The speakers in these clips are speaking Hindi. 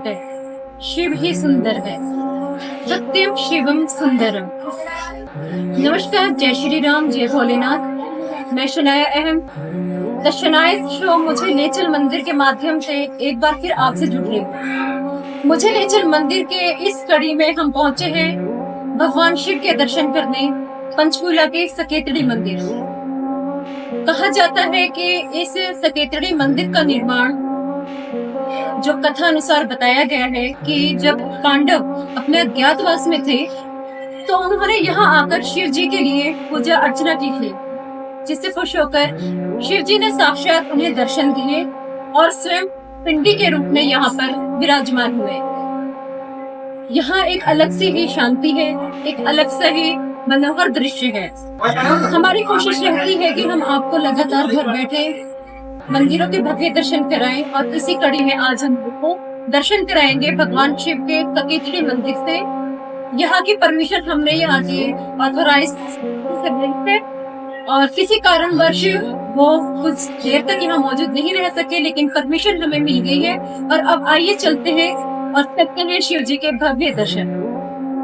है, शिव ही सुंदर है, सत्यम शिवम सुंदरम। नमस्कार, जय श्री राम, जय भोलेनाथ। मैं शनाया अहम द शनाया शो मुझे ले चल मंदिर के माध्यम से एक बार फिर आपसे जुड़ रही हूँ। मुझे ले चल मंदिर के इस कड़ी में हम पहुंचे हैं भगवान शिव के दर्शन करने पंचकूला के सकेतड़ी मंदिर। कहा जाता है कि इस सकेतड़ी मंदिर का निर्माण, जो कथा अनुसार बताया गया है कि जब पांडव अपने अज्ञातवास में थे तो उन्होंने यहाँ आकर शिव जी के लिए पूजा अर्चना की थी, जिससे खुश होकर शिव जी ने साक्षात उन्हें दर्शन दिए और स्वयं पिंडी के रूप में यहाँ पर विराजमान हुए। यहाँ एक अलग सी ही शांति है, एक अलग सा ही मनोहर दृश्य है। हमारी कोशिश रहती है कि हम आपको लगातार घर बैठे मंदिरों के भव्य दर्शन कराएं, और इसी कड़ी में आज हम आपको दर्शन कराएंगे भगवान शिव के सकेतड़ी मंदिर से। यहाँ की परमिशन हमने यहाँ की ऑथोराइज है और किसी कारणवश वो कुछ देर तक यहाँ मौजूद नहीं रह सके, लेकिन परमिशन हमें मिल गई है। और अब आइए चलते हैं और करते हैं शिव जी के भव्य दर्शन।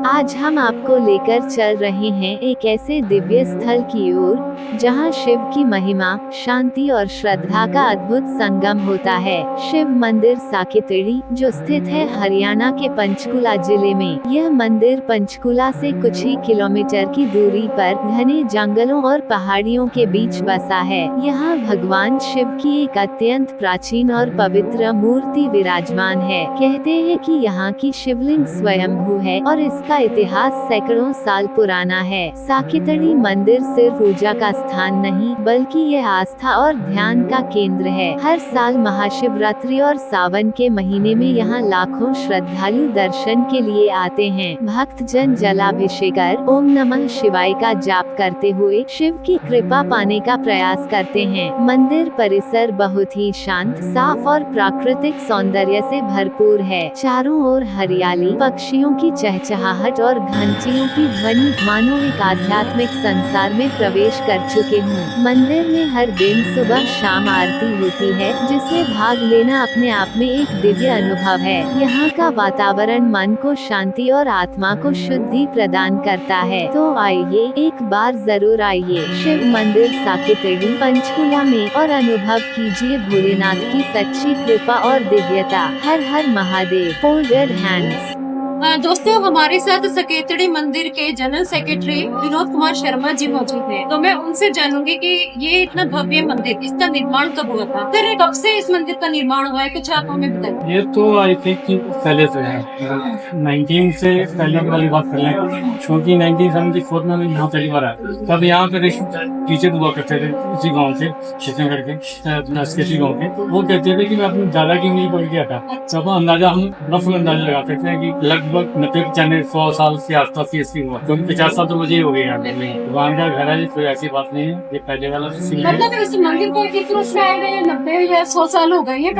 आज हम आपको लेकर चल रहे हैं एक ऐसे दिव्य स्थल की ओर जहां शिव की महिमा, शांति और श्रद्धा का अद्भुत संगम होता है। शिव मंदिर साकेतड़ी, जो स्थित है हरियाणा के पंचकुला जिले में। यह मंदिर पंचकुला से कुछ ही किलोमीटर की दूरी पर घने जंगलों और पहाड़ियों के बीच बसा है। यहाँ भगवान शिव की एक अत्यंत प्राचीन और पवित्र मूर्ति विराजमान है। कहते हैं कि यहाँ की शिवलिंग स्वयंभू है और इसका इतिहास सैकड़ों साल पुराना है। साकेतड़ी मंदिर सिर्फ पूजा का स्थान नहीं, बल्कि यह आस्था और ध्यान का केंद्र है। हर साल महाशिवरात्रि और सावन के महीने में यहाँ लाखों श्रद्धालु दर्शन के लिए आते हैं। भक्त जन जलाभिषेक कर ओम नमः शिवाय का जाप करते हुए शिव की कृपा पाने का प्रयास करते हैं। मंदिर परिसर बहुत ही शांत, साफ और प्राकृतिक सौंदर्य से भरपूर है। चारों ओर हरियाली, पक्षियों की चहचहाहट और घंटियों की ध्वनि मानो एक आध्यात्मिक संसार में प्रवेश कर चुके हों। मंदिर में हर दिन सुबह शाम आरती होती है, जिसमें भाग लेना अपने आप में एक दिव्य अनुभव है। यहाँ का वातावरण मन को शांति और आत्मा को शुद्धि प्रदान करता है। तो आइए, एक बार जरूर आइए शिव मंदिर साकेतड़ी पंचकुला में और अनुभव कीजिए भोलेनाथ की सच्ची कृपा और दिव्यता। हर हर महादेव। Folded hands. दोस्तों, हमारे साथ सकेतड़ी मंदिर के जनरल सेक्रेटरी विनोद कुमार शर्मा जी मौजूद हैं। तो मैं उनसे जानूंगी कि ये इतना भव्य मंदिर, इसका निर्माण कब हुआ था? सर, कब से इस मंदिर का निर्माण हुआ है, कुछ आप हमें बताइए। ये तो आई थिंक पहले से है, 19 से पहले वाली बात कर लें, क्योंकि 1974 में यहाँ पहली बार आया। तब यहाँ पे टीचर हुआ करते थे इसी गाँव से, छत्तीसगढ़ के गाँव के। वो कहते थे कि मैं अपने दादा की उंगली पकड़ गया था। तब अंदाजा हम रफ अंदाजा लगाते थे कि लगभग 90-100 साल के आसपास ये हुआ, क्योंकि 50 साल तो मुझे हो गए यहाँ पे। भगवान का घर है, कोई ऐसी बात नहीं है। ये पहले वाला मतलब इस मंदिर को किस रूप में आए हुए 90 या 100 साल हो गए हैं,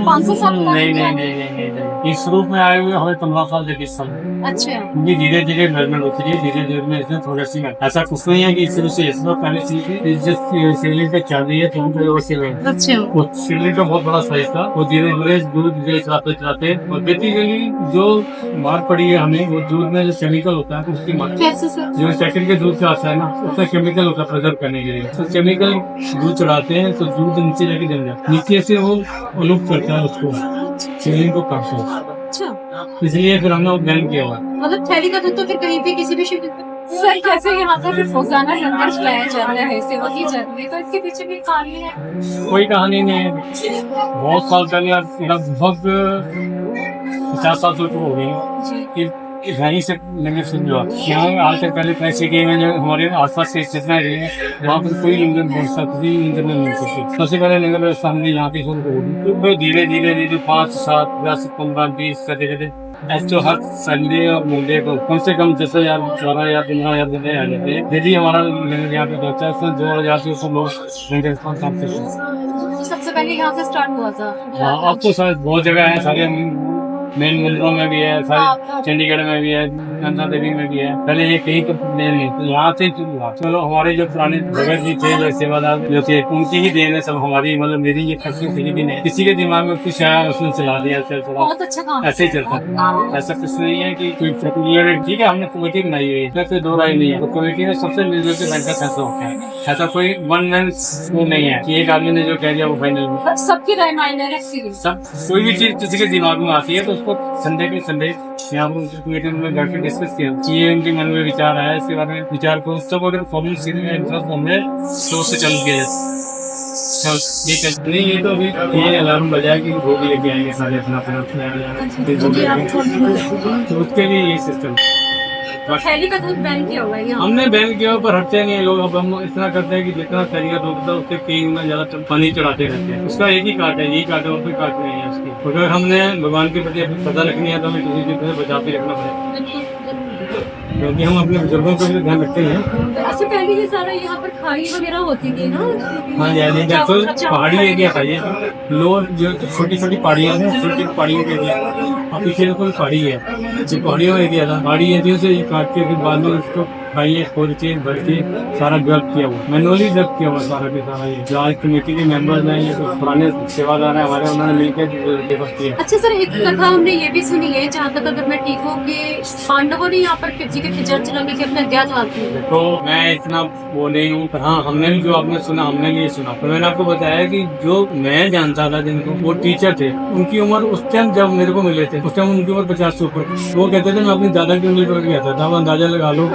500 साल? नहीं, इस रूप में आए हुए हमें 15 साल से 20 साल। अच्छा। क्योंकि धीरे धीरे डेवलपमेंट होती है, धीरे धीरे में इसमें थोड़ा सी ऐसा कुछ नहीं है कि इस तरह से इसमें पहले शिवलिंग पे चल रही है तो शिवलिंग। अच्छा। वो शिवलिंग का बहुत बड़ा साइज था। वो धीरे धीरे चलाते चलाते और बेसिकली जो मार पड़ी है हमें, वो दूध में जो केमिकल होता है उसकी मार, जो सेकंड के दूध से आता है ना, उसका केमिकल होता है प्रिजर्व करने के लिए। तो केमिकल दूध चढ़ाते हैं तो दूध नीचे जाके जम जाता है, नीचे से वो अलुप करता है उसको, शिवलिंग को काटता है। अच्छा। इसलिए फिर हमने वो बैन किया हुआ। मतलब थैली का दूध तो फिर कहीं भी किसी भी शिव सर, कैसे यहाँ पर रोजाना लंगर चलाया जा रहा है, सेवा की जा रही है, तो इसके पीछे भी कहानी है? कोई कहानी नहीं है। बहुत साल पहले, लगभग 50 साल तो हो गए वहीं से लंगर शुरू हुआ। यहाँ आज तक पहले पैसे के हमारे आसपास के जितना एरिया है वहाँ पर कोई लंगर व्यवस्था लंगर नहीं मिल सकती। सबसे पहले लंगर व्यवस्था हमने यहाँ पे शुरू कर दी। धीरे धीरे 5, 7, 10, 15, 20 करते ऐसे हर संडे और मंडे को कम से कम 10,000, 12,000, 15,000 बंदे आ जाते हैं। यदि हमारा लंगर यहाँ पे होता है तो 2,000 से सब लोग लंगर करते हैं। सबसे पहले यहाँ से स्टार्ट हुआ था। हाँ, अब तो शायद बहुत जगह है, सारे मेन मंदिरों में भी है, सारे चंडीगढ़ में भी है, नंदा देवी में भी है, पहले ये कहीं तो नहीं तो यहाँ से शुरू हुआ। चलो हमारे जो पुराने भगत जी थे, जो सेवादार जो थे, उनकी ही देन है सब, हमारी मतलब मेरी ये खर्ची थी भी नहीं, किसी के दिमाग में कुछ आया उसने चला दिया, चल चला, बहुत अच्छा काम ऐसे ही चलता है। ऐसा कुछ नहीं है कि कोई पर्टिकुलर, ठीक है हमने कमेटी बनाई हुई है, इसमें कोई दो राय नहीं है, तो कमेटी में सबसे मिलजुल के बैठ का फैसला होता है। ऐसा कोई वन मैन वो नहीं है कि एक आदमी ने जो कह दिया वो फाइनल। सबकी राय मायने रखती है। सब कोई भी चीज किसी के दिमाग में आती है तो उसको संडे के संडे यहाँ पर उनकी कमेटी में बैठ के डिस्कस किया कि ये उनके मन में विचार आया, इसके बारे में विचार को सब अगर फॉर्मल इंटरेस्ट होंगे तो उससे चल गए। ये चल नहीं, ये तो अभी ये अलार्म बजाया कि भोग लेके आएंगे सारे अपना अपना तो उसके लिए ये सिस्टम। थैली का दूध बैन किया हुआ है यहाँ। हमने बैन किया पर हटते नहीं है लोग। अब हम इतना करते हैं कि जितना थैली का दूध होता है उससे कई गुना ज्यादा पानी चढ़ाते रहते हैं। उसका एक ही काट है, यही काट है और कोई काट नहीं है उसकी। अगर हमने भगवान के प्रति अपनी श्रद्धा रखनी है तो हमें किसी चीज से बचा के रखना पड़ेगा, क्योंकि हम अपने बुजुर्गों का भी ध्यान रखते हैं। अच्छा, पहले ये सारा यहाँ पर खाई वगैरह होती थी ना। हाँ जी, तो पहाड़ी एरिया था ये, लोग जो छोटी छोटी पहाड़ियाँ हैं, छोटी पहाड़ियों के एरिया, और पीछे तो कोई पहाड़ी है, जो पहाड़ियों एरिया था, पहाड़ी एरिया से ये काट के फिर बाद में उसको खाइए खोल के भर के सारा डेवलप किया हुआ, मैनुअली डेवलप किया हुआ सारा के सारा। ये जो आज कमेटी के मेंबर्स हैं, ये तो पुराने सेवादार हैं हमारे, उन्होंने मिलकर डेवलप किया। अच्छा सर, एक कथा हमने ये भी सुनी है, जहाँ तक अगर मैं ठीक हूँ, कि पांडवों ने यहाँ पर शिव जी के खिचड़ चलाने की अपने अज्ञातवास की। तो मैं इतना वो नहीं हूँ, पर हाँ हमने भी जो आपने सुना, हमने भी ये सुना। तो मैंने आपको बताया कि जो मैं जानता था जिनको, वो टीचर थे, उनकी उम्र उस टाइम जब मेरे को मिले थे उस टाइम उनकी उम्र 50 से ऊपर। वो कहते थे मैं अपनी दादा की उम्र पर गया था, अंदाजा लगा लो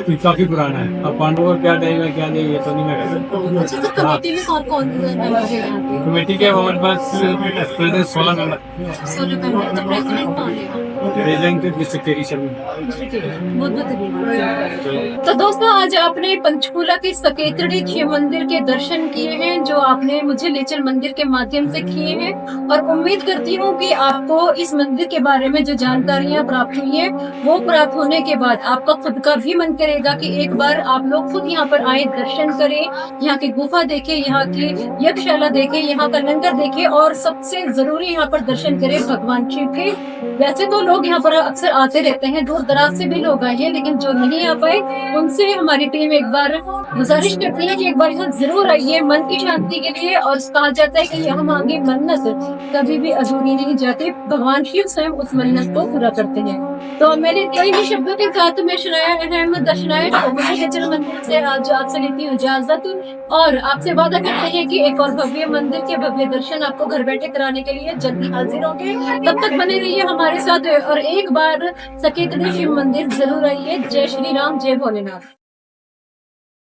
कि काफी पुराना है। अब पांडवों का क्या टाइम है क्या नहीं, ये तो नहीं मैं कहता। अच्छा सर, कमेटी में कौन कौन मेंबर है यहाँ पे? कमेटी के हमारे पास प्रेसिडेंट 16 मेंबर, 16 मेंबर। तो प्रेसिडेंट कौन है? प्रेसिडेंट सेक्रेटरी सब। बहुत बहुत धन्यवाद। तो दोस्तों, आज आपने पंचकूला के सकेतड़ी शिव मंदिर के दर्शन किए हैं, जो आपने मुझे लेचर मंदिर के माध्यम से किए हैं, और उम्मीद करती हूँ कि आपको इस मंदिर के बारे में जो जानकारियाँ प्राप्त हुई है, वो प्राप्त होने के बाद आपका खुद का भी मन करेगा कि एक बार आप लोग खुद यहाँ पर आए, दर्शन करें, यहाँ की गुफा देखें, यहाँ की यज्ञशाला देखें, यहाँ का लंगर देखें, और सबसे जरूरी यहाँ पर दर्शन करें भगवान शिव के। वैसे तो लोग यहाँ पर अक्सर आते रहते हैं, दूर दराज से भी लोग आए, लेकिन जो नहीं आ पाए उनसे हमारी टीम एक बार गुजारिश करती है कि एक बार यहाँ जरूर आइए मन की शांति के लिए। और कहा जाता है कि यहाँ मांगी मन्नत कभी भी अधूरी नहीं जाती, भगवान शिव स्वयं उस मन्नत को पूरा करते हैं। तो मेरे कई ही शब्दों के साथ मैं शनाया अहमद दशनाया लेचर मंदिर से आज आपसे लेती हूँ इजाजत, और आपसे वादा करते हैं कि एक और भव्य मंदिर के भव्य दर्शन आपको घर बैठे कराने के लिए जल्दी हाजिर होंगे। तब तक बने रहिए हमारे साथ, और एक बार सकेतड़ी शिव मंदिर जरूर आइए। जय श्री राम, जय भोलेनाथ।